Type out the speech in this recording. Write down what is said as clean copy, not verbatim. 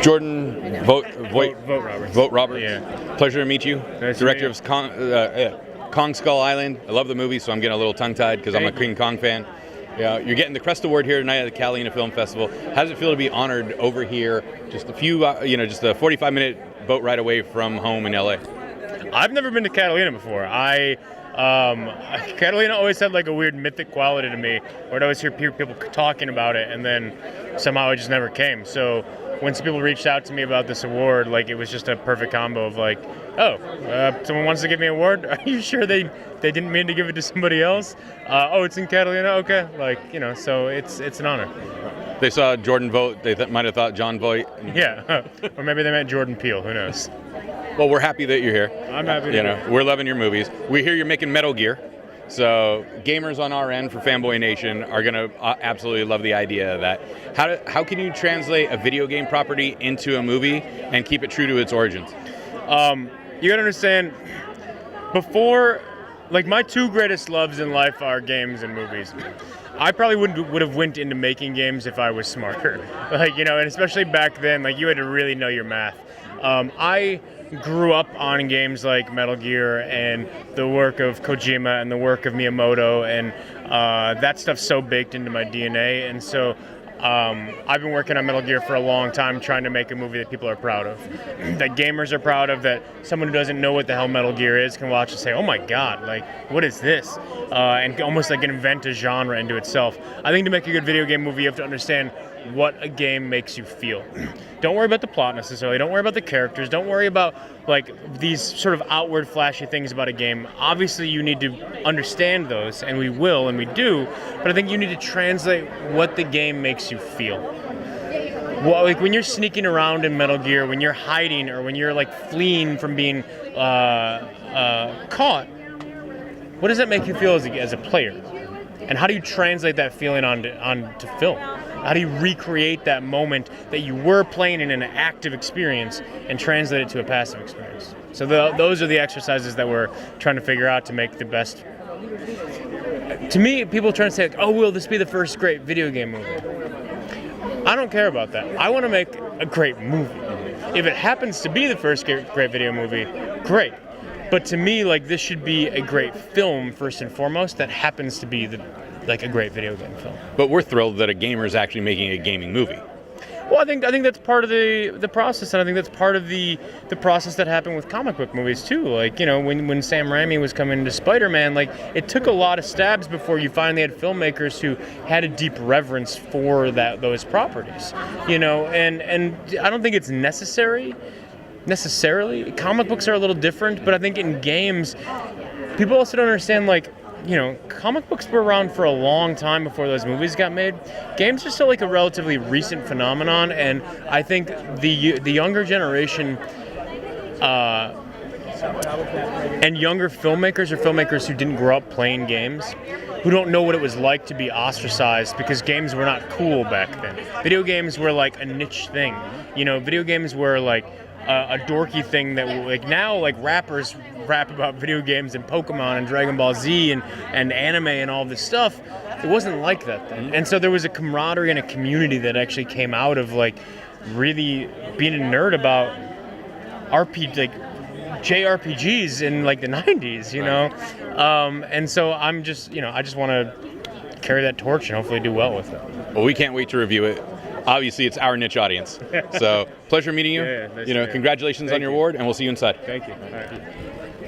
Jordan Vogt-Roberts. Yeah. Pleasure to meet you. Nice Director to meet of Kong Skull Island. I love the movie, so I'm getting a little tongue-tied because I'm a King Kong fan. Yeah, you're getting the Crest Award here tonight at the Catalina Film Festival. How does it feel to be honored over here, just a few, just a 45-minute boat ride away from home in LA? I've never been to Catalina before. Catalina always had like a weird mythic quality to me, where I'd always hear people talking about it, and then somehow it just never came. So when some people reached out to me about this award, like it was just a perfect combo of like, someone wants to give me an award. Are you sure they didn't mean to give it to somebody else? It's in Catalina. Okay, so it's an honor. They saw Jordan Vogt. They might have thought John Voight. Yeah, or maybe they meant Jordan Peele. Who knows? Well, we're happy that you're here. I'm happy to be here. We're loving your movies. We hear you're making Metal Gear. So gamers on our end for Fanboy Nation are going to absolutely love the idea of that. How can you translate a video game property into a movie and keep it true to its origins? You got to understand, before, like my two greatest loves in life are games and movies. I probably would have went into making games if I was smarter. And especially back then, you had to really know your math. I grew up on games like Metal Gear and the work of Kojima and the work of Miyamoto, and that stuff's so baked into my DNA. And so I've been working on Metal Gear for a long time, trying to make a movie that people are proud of, that gamers are proud of, that someone who doesn't know what the hell Metal Gear is can watch and say, oh my god, what is this? And almost invent a genre into itself. I think to make a good video game movie, you have to understand what a game makes you feel. Don't worry about the plot necessarily. Don't worry about the characters. Don't worry about these sort of outward flashy things about a game. Obviously, you need to understand those, and we will, and we do. But I think you need to translate what the game makes you feel. Well, when you're sneaking around in Metal Gear, when you're hiding, or when you're fleeing from being caught, what does that make you feel as a player? And how do you translate that feeling onto film? How do you recreate that moment that you were playing in an active experience and translate it to a passive experience? So those are the exercises that we're trying to figure out to make the best. To me, people trying to say, will this be the first great video game movie? I don't care about that. I want to make a great movie. If it happens to be the first great video movie, great. But to me, this should be a great film first and foremost that happens to be a great video game film. But we're thrilled that a gamer is actually making a gaming movie. Well, I think that's part of the process, and I think that's part of the process that happened with comic book movies too. When Sam Raimi was coming into Spider-Man, it took a lot of stabs before you finally had filmmakers who had a deep reverence for those properties. And I don't think it's necessarily. Comic books are a little different, but I think in games, people also don't understand, comic books were around for a long time before those movies got made. Games are still a relatively recent phenomenon, and I think the younger generation and younger filmmakers or filmmakers who didn't grow up playing games, who don't know what it was like to be ostracized because games were not cool back then. Video games were a niche thing. Video games were a dorky thing that now rappers rap about video games and Pokemon and Dragon Ball Z and anime and all this stuff. It wasn't like that then. And so there was a camaraderie and a community that actually came out of really being a nerd about JRPGs in the 90s, and so I'm just, I just want to carry that torch and hopefully do well with it. Well, we can't wait to review it. Obviously, it's our niche audience. So, pleasure meeting you. Yeah, nice congratulations on your award, and we'll see you inside. Thank you. All right.